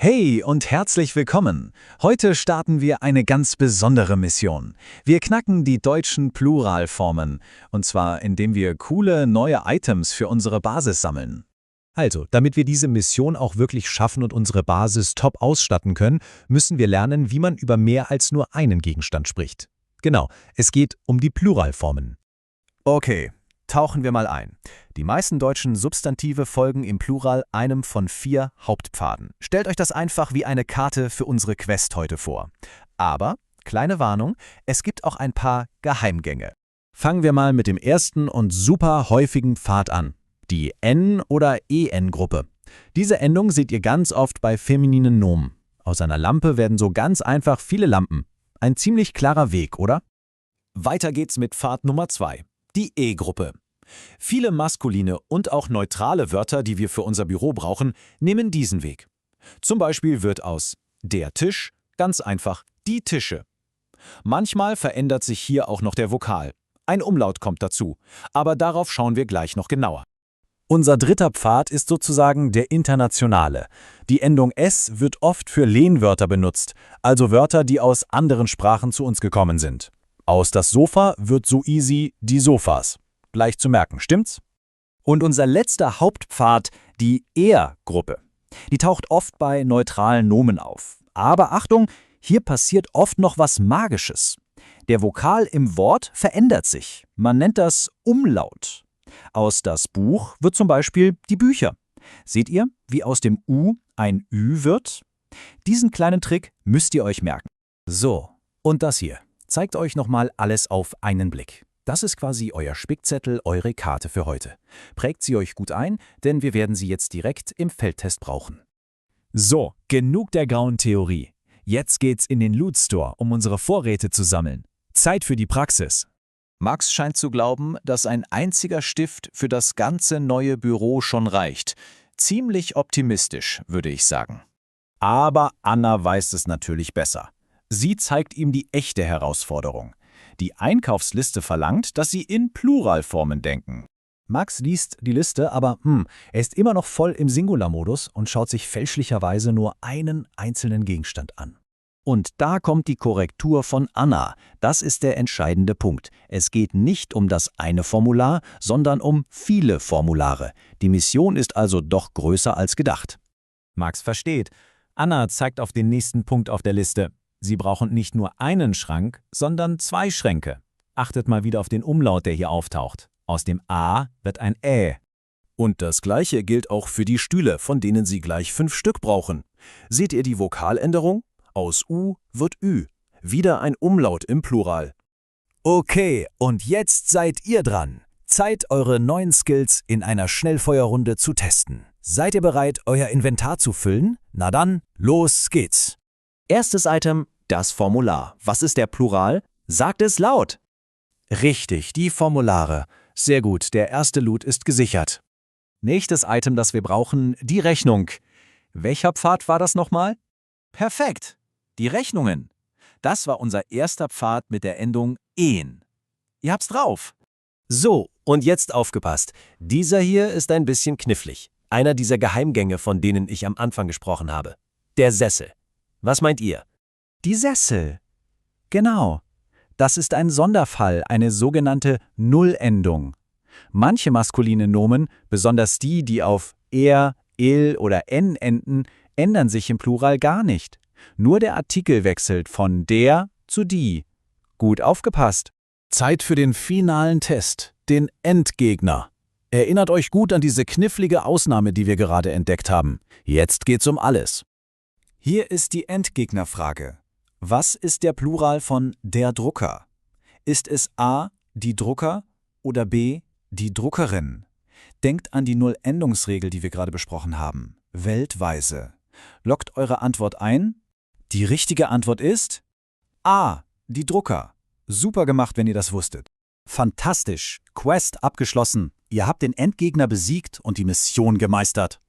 Hey und herzlich willkommen. Heute starten wir eine ganz besondere Mission. Wir knacken die deutschen Pluralformen, und zwar indem wir coole neue Items für unsere Basis sammeln. Also, damit wir diese Mission auch wirklich schaffen und unsere Basis top ausstatten können, müssen wir lernen, wie man über mehr als nur einen Gegenstand spricht. Genau, es geht um die Pluralformen. Okay, tauchen wir mal ein. Die meisten deutschen Substantive folgen im Plural einem von 4 Hauptpfaden. Stellt euch das einfach wie eine Karte für unsere Quest heute vor. Aber, kleine Warnung, es gibt auch ein paar Geheimgänge. Fangen wir mal mit dem ersten und super häufigen Pfad an. Die N- oder EN-Gruppe. Diese Endung seht ihr ganz oft bei femininen Nomen. Aus einer Lampe werden so ganz einfach viele Lampen. Ein ziemlich klarer Weg, oder? Weiter geht's mit Pfad Nummer 2, die E-Gruppe. Viele maskuline und auch neutrale Wörter, die wir für unser Büro brauchen, nehmen diesen Weg. Zum Beispiel wird aus der Tisch ganz einfach die Tische. Manchmal verändert sich hier auch noch der Vokal. Ein Umlaut kommt dazu, aber darauf schauen wir gleich noch genauer. Unser dritter Pfad ist sozusagen der internationale. Die Endung S wird oft für Lehnwörter benutzt, also Wörter, die aus anderen Sprachen zu uns gekommen sind. Aus das Sofa wird so easy die Sofas. Leicht zu merken, stimmt's? Und unser letzter Hauptpfad, die Er-Gruppe. Die taucht oft bei neutralen Nomen auf. Aber Achtung, hier passiert oft noch was Magisches. Der Vokal im Wort verändert sich. Man nennt das Umlaut. Aus das Buch wird zum Beispiel die Bücher. Seht ihr, wie aus dem U ein Ü wird? Diesen kleinen Trick müsst ihr euch merken. So, und das hier zeigt euch nochmal alles auf einen Blick. Das ist quasi euer Spickzettel, eure Karte für heute. Prägt sie euch gut ein, denn wir werden sie jetzt direkt im Feldtest brauchen. So, genug der grauen Theorie. Jetzt geht's in den Loot Store, um unsere Vorräte zu sammeln. Zeit für die Praxis. Max scheint zu glauben, dass ein einziger Stift für das ganze neue Büro schon reicht. Ziemlich optimistisch, würde ich sagen. Aber Anna weiß es natürlich besser. Sie zeigt ihm die echte Herausforderung. Die Einkaufsliste verlangt, dass sie in Pluralformen denken. Max liest die Liste, aber er ist immer noch voll im Singularmodus und schaut sich fälschlicherweise nur einen einzelnen Gegenstand an. Und da kommt die Korrektur von Anna. Das ist der entscheidende Punkt. Es geht nicht um das eine Formular, sondern um viele Formulare. Die Mission ist also doch größer als gedacht. Max versteht. Anna zeigt auf den nächsten Punkt auf der Liste. Sie brauchen nicht nur einen Schrank, sondern 2 Schränke. Achtet mal wieder auf den Umlaut, der hier auftaucht. Aus dem A wird ein Ä. Und das Gleiche gilt auch für die Stühle, von denen Sie gleich 5 Stück brauchen. Seht ihr die Vokaländerung? Aus U wird Ü. Wieder ein Umlaut im Plural. Okay, und jetzt seid ihr dran. Zeit, eure neuen Skills in einer Schnellfeuerrunde zu testen. Seid ihr bereit, euer Inventar zu füllen? Na dann, los geht's. Erstes Item, das Formular. Was ist der Plural? Sagt es laut. Richtig, die Formulare. Sehr gut, der erste Loot ist gesichert. Nächstes Item, das wir brauchen, die Rechnung. Welcher Pfad war das nochmal? Perfekt, die Rechnungen. Das war unser erster Pfad mit der Endung en. Ihr habt's drauf. So, und jetzt aufgepasst. Dieser hier ist ein bisschen knifflig. Einer dieser Geheimgänge, von denen ich am Anfang gesprochen habe. Der Sessel. Was meint ihr? Die Sessel. Genau. Das ist ein Sonderfall, eine sogenannte Nullendung. Manche maskuline Nomen, besonders die, die auf er, il oder n enden, ändern sich im Plural gar nicht. Nur der Artikel wechselt von der zu die. Gut aufgepasst. Zeit für den finalen Test, den Endgegner. Erinnert euch gut an diese knifflige Ausnahme, die wir gerade entdeckt haben. Jetzt geht's um alles. Hier ist die Endgegnerfrage. Was ist der Plural von der Drucker? Ist es A, die Drucker oder B, die Druckerin? Denkt an die Nullendungsregel, die wir gerade besprochen haben. Weltweise. Loggt eure Antwort ein. Die richtige Antwort ist A, die Drucker. Super gemacht, wenn ihr das wusstet. Fantastisch. Quest abgeschlossen. Ihr habt den Endgegner besiegt und die Mission gemeistert.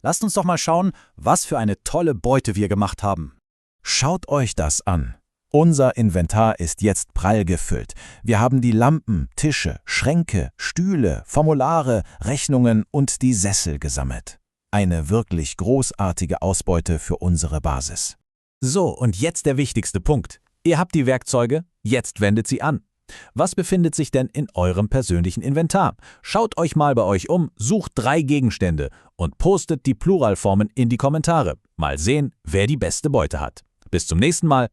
Lasst uns doch mal schauen, was für eine tolle Beute wir gemacht haben. Schaut euch das an. Unser Inventar ist jetzt prall gefüllt. Wir haben die Lampen, Tische, Schränke, Stühle, Formulare, Rechnungen und die Sessel gesammelt. Eine wirklich großartige Ausbeute für unsere Basis. So, und jetzt der wichtigste Punkt. Ihr habt die Werkzeuge, jetzt wendet sie an. Was befindet sich denn in eurem persönlichen Inventar? Schaut euch mal bei euch um, sucht 3 Gegenstände und postet die Pluralformen in die Kommentare. Mal sehen, wer die beste Beute hat. Bis zum nächsten Mal.